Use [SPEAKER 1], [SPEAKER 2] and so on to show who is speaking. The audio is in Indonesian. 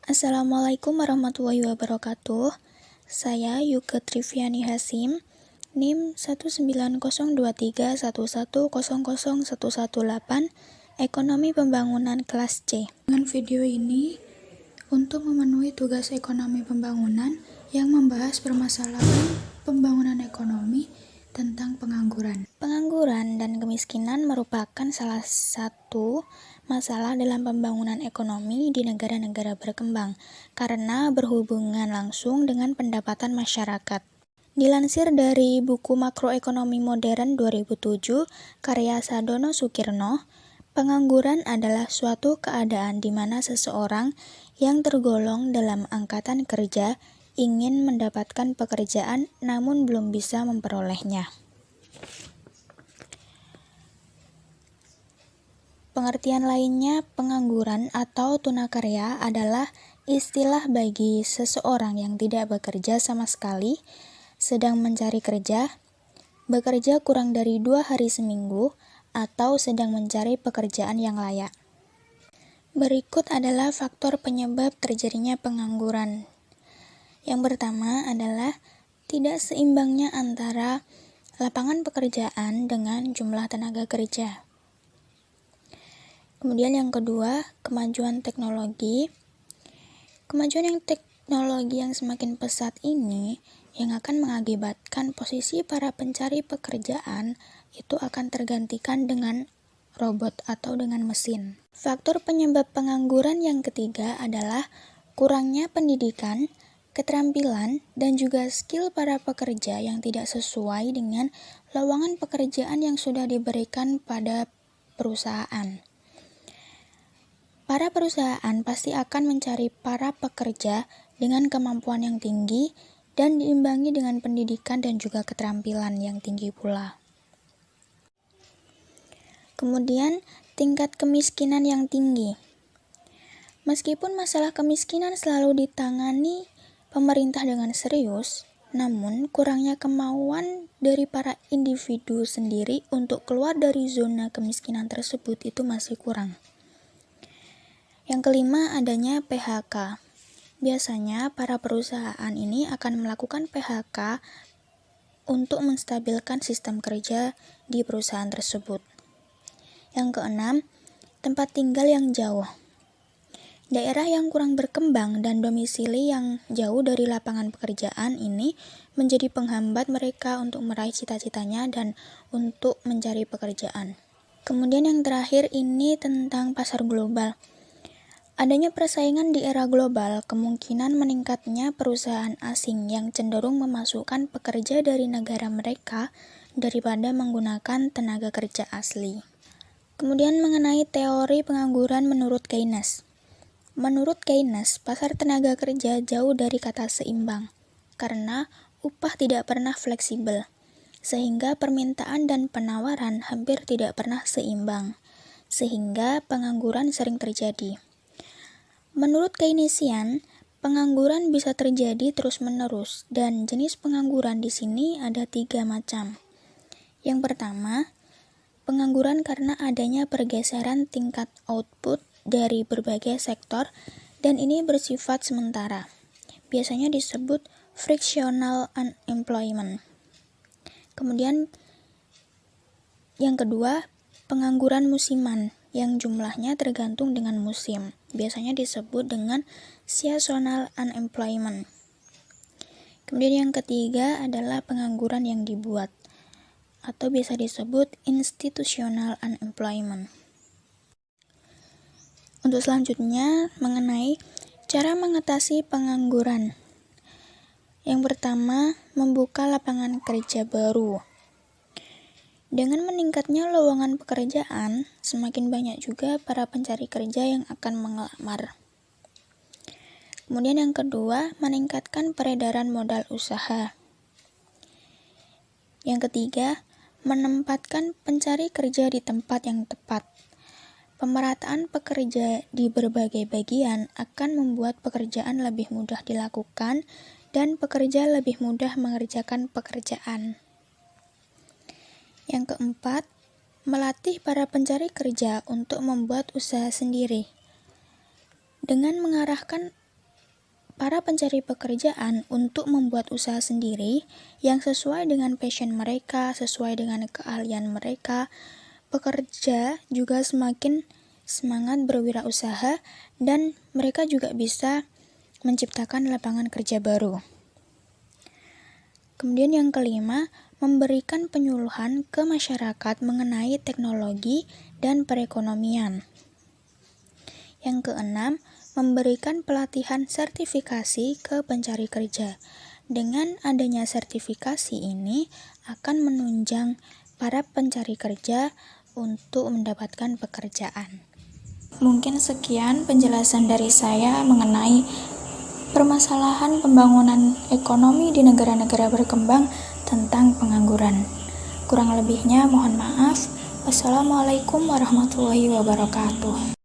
[SPEAKER 1] Assalamualaikum warahmatullahi wabarakatuh. Saya Yuke Triviani Hasim, NIM 1902311000118, Ekonomi Pembangunan kelas C. Dengan video ini, untuk memenuhi tugas ekonomi pembangunan yang membahas permasalahan pembangunan ekonomi tentang pengangguran. Pengangguran dan kemiskinan merupakan salah satu masalah dalam pembangunan ekonomi di negara-negara berkembang karena berhubungan langsung dengan pendapatan masyarakat. Dilansir dari buku Makroekonomi Modern 2007 karya Sadono Sukirno, pengangguran adalah suatu keadaan di mana seseorang yang tergolong dalam angkatan kerja ingin mendapatkan pekerjaan namun belum bisa memperolehnya. Pengertian lainnya, pengangguran atau tunakarya adalah istilah bagi seseorang yang tidak bekerja sama sekali, sedang mencari kerja, bekerja kurang dari 2 hari seminggu, atau sedang mencari pekerjaan yang layak. Berikut adalah faktor penyebab terjadinya pengangguran. Yang pertama adalah tidak seimbangnya antara lapangan pekerjaan dengan jumlah tenaga kerja. Kemudian yang kedua, kemajuan teknologi. Kemajuan teknologi yang semakin pesat ini yang akan mengakibatkan posisi para pencari pekerjaan itu akan tergantikan dengan robot atau dengan mesin. Faktor penyebab pengangguran yang ketiga adalah kurangnya pendidikan, keterampilan, dan juga skill para pekerja yang tidak sesuai dengan lowongan pekerjaan yang sudah diberikan pada perusahaan. Para perusahaan pasti akan mencari para pekerja dengan kemampuan yang tinggi dan diimbangi dengan pendidikan dan juga keterampilan yang tinggi pula. Kemudian, tingkat kemiskinan yang tinggi. Meskipun masalah kemiskinan selalu ditangani pemerintah dengan serius, namun kurangnya kemauan dari para individu sendiri untuk keluar dari zona kemiskinan tersebut itu masih kurang. Yang kelima, adanya PHK. Biasanya para perusahaan ini akan melakukan PHK untuk menstabilkan sistem kerja di perusahaan tersebut. Yang keenam, tempat tinggal yang jauh. Daerah yang kurang berkembang dan domisili yang jauh dari lapangan pekerjaan ini menjadi penghambat mereka untuk meraih cita-citanya dan untuk mencari pekerjaan. Kemudian yang terakhir ini tentang pasar global. Adanya persaingan di era global, kemungkinan meningkatnya perusahaan asing yang cenderung memasukkan pekerja dari negara mereka daripada menggunakan tenaga kerja asli. Kemudian mengenai teori pengangguran menurut Keynes. Menurut Keynes, pasar tenaga kerja jauh dari kata seimbang, karena upah tidak pernah fleksibel, sehingga permintaan dan penawaran hampir tidak pernah seimbang, sehingga pengangguran sering terjadi. Menurut Keynesian, pengangguran bisa terjadi terus-menerus, dan jenis pengangguran di sini ada 3 macam. Yang pertama, pengangguran karena adanya pergeseran tingkat output dari berbagai sektor dan ini bersifat sementara. Biasanya disebut frictional unemployment. Kemudian yang kedua, pengangguran musiman yang jumlahnya tergantung dengan musim. Biasanya disebut dengan seasonal unemployment. Kemudian yang ketiga adalah pengangguran yang dibuat atau biasa disebut institutional unemployment. Untuk selanjutnya, mengenai cara mengatasi pengangguran. Yang pertama, membuka lapangan kerja baru. Dengan meningkatnya lowongan pekerjaan, semakin banyak juga para pencari kerja yang akan mengelamar. Kemudian yang kedua, meningkatkan peredaran modal usaha. Yang ketiga, menempatkan pencari kerja di tempat yang tepat. Pemerataan pekerja di berbagai bagian akan membuat pekerjaan lebih mudah dilakukan dan pekerja lebih mudah mengerjakan pekerjaan. Yang keempat, melatih para pencari kerja untuk membuat usaha sendiri. Dengan mengarahkan para pencari pekerjaan untuk membuat usaha sendiri yang sesuai dengan passion mereka, sesuai dengan keahlian mereka. Pekerja juga semakin semangat berwirausaha dan mereka juga bisa menciptakan lapangan kerja baru. Kemudian yang kelima, memberikan penyuluhan ke masyarakat mengenai teknologi dan perekonomian. Yang keenam, memberikan pelatihan sertifikasi ke pencari kerja. Dengan adanya sertifikasi ini akan menunjang para pencari kerja untuk mendapatkan pekerjaan. Mungkin sekian penjelasan dari saya mengenai permasalahan pembangunan ekonomi di negara-negara berkembang tentang pengangguran. Kurang lebihnya mohon maaf. Wassalamualaikum warahmatullahi wabarakatuh.